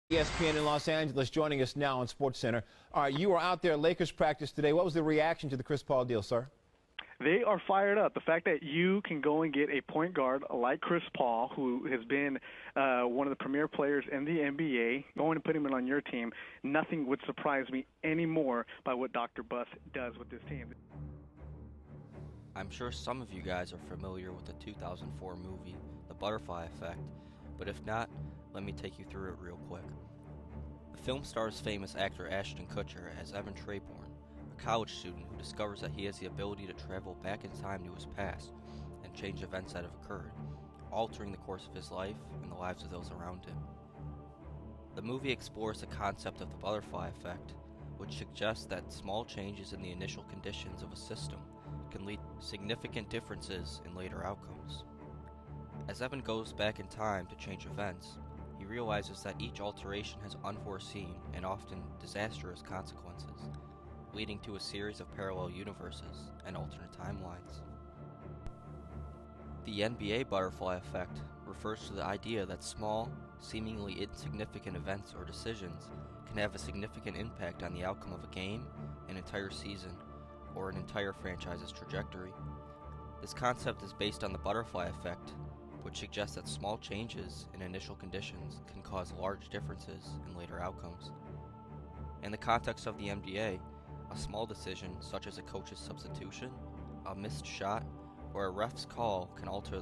ESPN in Los Angeles joining us now on SportsCenter. All right, you were out there at Lakers practice today. What was the reaction to the Chris Paul deal, sir? They are fired up. The fact that you can go and get a point guard like Chris Paul, who has been one of the premier players in the NBA, going and put him on your team, nothing would surprise me anymore by what Dr. Buss does with this team. I'm sure some of you guys are familiar with the 2004 movie, The Butterfly Effect, but if not, let me take you through it real quick. The film stars famous actor Ashton Kutcher as Evan Treborn, a college student who discovers that he has the ability to travel back in time to his past and change events that have occurred, altering the course of his life and the lives of those around him. The movie explores the concept of the butterfly effect, which suggests that small changes in the initial conditions of a system can lead to significant differences in later outcomes. As Evan goes back in time to change events, he realizes that each alteration has unforeseen and often disastrous consequences, leading to a series of parallel universes and alternate timelines. The NBA butterfly effect refers to the idea that small, seemingly insignificant events or decisions can have a significant impact on the outcome of a game, an entire season, or an entire franchise's trajectory. This concept is based on the butterfly effect, which suggests that small changes in initial conditions can cause large differences in later outcomes. In the context of the NBA, a small decision such as a coach's substitution, a missed shot, or a ref's call can alter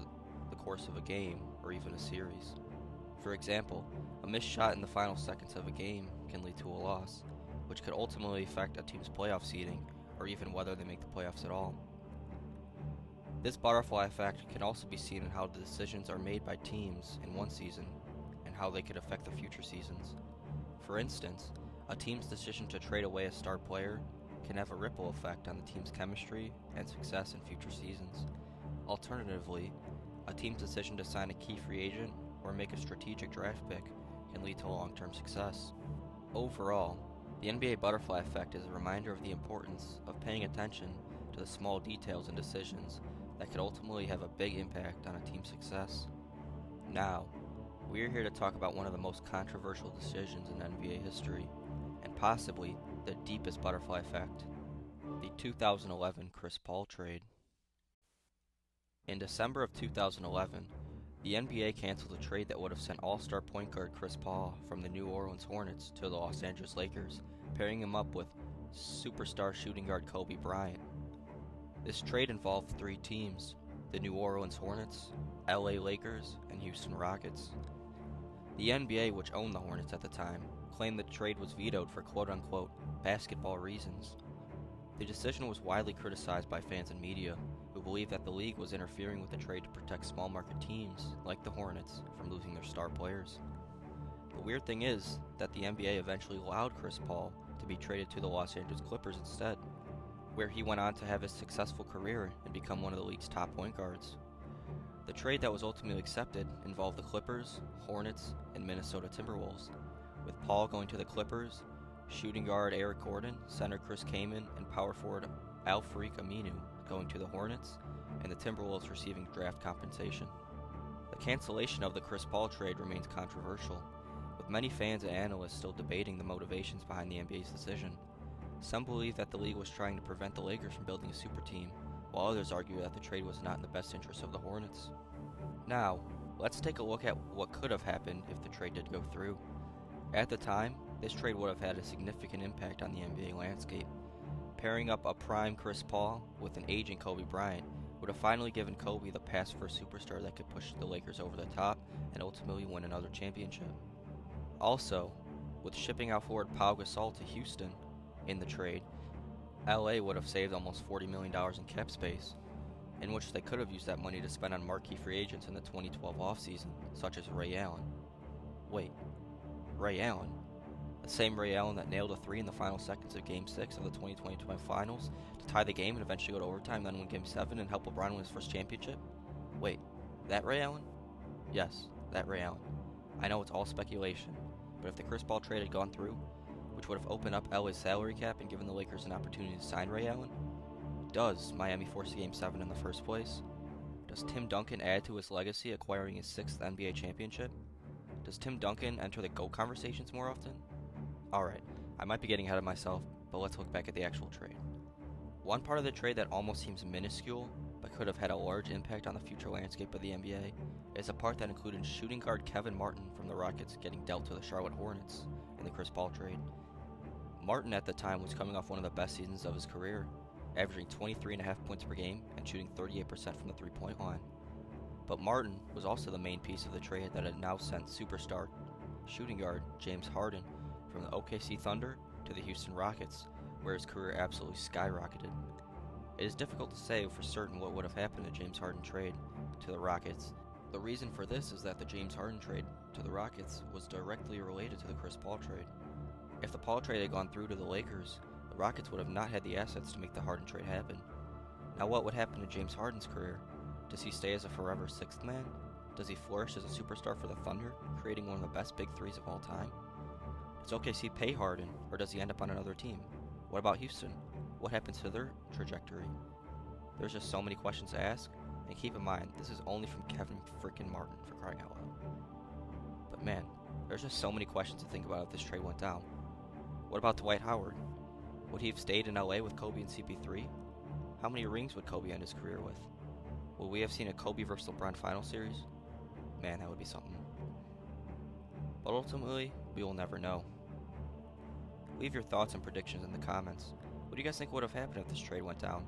the course of a game or even a series. For example, a missed shot in the final seconds of a game can lead to a loss, which could ultimately affect a team's playoff seeding or even whether they make the playoffs at all. This butterfly effect can also be seen in how the decisions are made by teams in one season and how they could affect the future seasons. For instance, a team's decision to trade away a star player can have a ripple effect on the team's chemistry and success in future seasons. Alternatively, a team's decision to sign a key free agent or make a strategic draft pick can lead to long-term success. Overall, the NBA butterfly effect is a reminder of the importance of paying attention to the small details and decisions that could ultimately have a big impact on a team's success. Now, we are here to talk about one of the most controversial decisions in NBA history, and possibly the deepest butterfly effect, the 2011 Chris Paul trade. In December of 2011, the NBA canceled a trade that would have sent all-star point guard Chris Paul from the New Orleans Hornets to the Los Angeles Lakers, pairing him up with superstar shooting guard Kobe Bryant. This trade involved three teams: the New Orleans Hornets, LA Lakers, and Houston Rockets. The NBA, which owned the Hornets at the time, claimed the trade was vetoed for quote-unquote basketball reasons. The decision was widely criticized by fans and media, who believed that the league was interfering with the trade to protect small market teams, like the Hornets, from losing their star players. The weird thing is that the NBA eventually allowed Chris Paul to be traded to the Los Angeles Clippers instead, where he went on to have a successful career and become one of the league's top point guards. The trade that was ultimately accepted involved the Clippers, Hornets, and Minnesota Timberwolves, with Paul going to the Clippers, shooting guard Eric Gordon, center Chris Kaman, and power forward Al-Farouq Aminu going to the Hornets, and the Timberwolves receiving draft compensation. The cancellation of the Chris Paul trade remains controversial, with many fans and analysts still debating the motivations behind the NBA's decision. Some believe that the league was trying to prevent the Lakers from building a super team, while others argue that the trade was not in the best interest of the Hornets. Now, let's take a look at what could have happened if the trade did go through. At the time, this trade would have had a significant impact on the NBA landscape. Pairing up a prime Chris Paul with an aging Kobe Bryant would have finally given Kobe the pass-first superstar that could push the Lakers over the top and ultimately win another championship. Also, with shipping out forward Pau Gasol to Houston in the trade, LA would have saved almost $40 million in cap space, in which they could have used that money to spend on marquee free agents in the 2012 offseason, such as Ray Allen. Wait, Ray Allen? The same Ray Allen that nailed a three in the final seconds of Game 6 of the 2020 Finals to tie the game and eventually go to overtime, then win Game 7 and help LeBron win his first championship? Wait, that Ray Allen? Yes, that Ray Allen. I know it's all speculation, but if the Chris Paul trade had gone through, which would have opened up LA's salary cap and given the Lakers an opportunity to sign Ray Allen? Does Miami force a Game 7 in the first place? Does Tim Duncan add to his legacy acquiring his 6th NBA championship? Does Tim Duncan enter the GOAT conversations more often? Alright, I might be getting ahead of myself, but let's look back at the actual trade. One part of the trade that almost seems minuscule, but could have had a large impact on the future landscape of the NBA, is a part that included shooting guard Kevin Martin from the Rockets getting dealt to the Charlotte Hornets in the Chris Paul trade. Martin at the time was coming off one of the best seasons of his career, averaging 23.5 points per game and shooting 38% from the three-point line. But Martin was also the main piece of the trade that had now sent superstar shooting guard James Harden from the OKC Thunder to the Houston Rockets, where his career absolutely skyrocketed. It is difficult to say for certain what would have happened to James Harden trade to the Rockets. The reason for this is that the James Harden trade to the Rockets was directly related to the Chris Paul trade. If the Paul trade had gone through to the Lakers, the Rockets would have not had the assets to make the Harden trade happen. Now what would happen to James Harden's career? Does he stay as a forever sixth man? Does he flourish as a superstar for the Thunder, creating one of the best big threes of all time? Does OKC pay Harden, or does he end up on another team? What about Houston? What happens to their trajectory? There's just so many questions to ask, and keep in mind, this is only from Kevin freaking Martin, for crying out loud. But man, there's just so many questions to think about if this trade went down. What about Dwight Howard? Would he have stayed in LA with Kobe and CP3? How many rings would Kobe end his career with? Will we have seen a Kobe vs. LeBron final series? Man, that would be something. But ultimately, we will never know. Leave your thoughts and predictions in the comments. What do you guys think would have happened if this trade went down?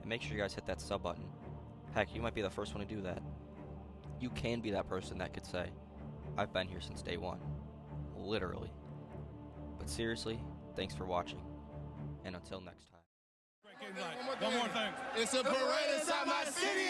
And make sure you guys hit that sub button. Heck, you might be the first one to do that. You can be that person that could say, I've been here since day one. Literally. But seriously, thanks for watching. And until next time. One more thing. It's a parade inside my city.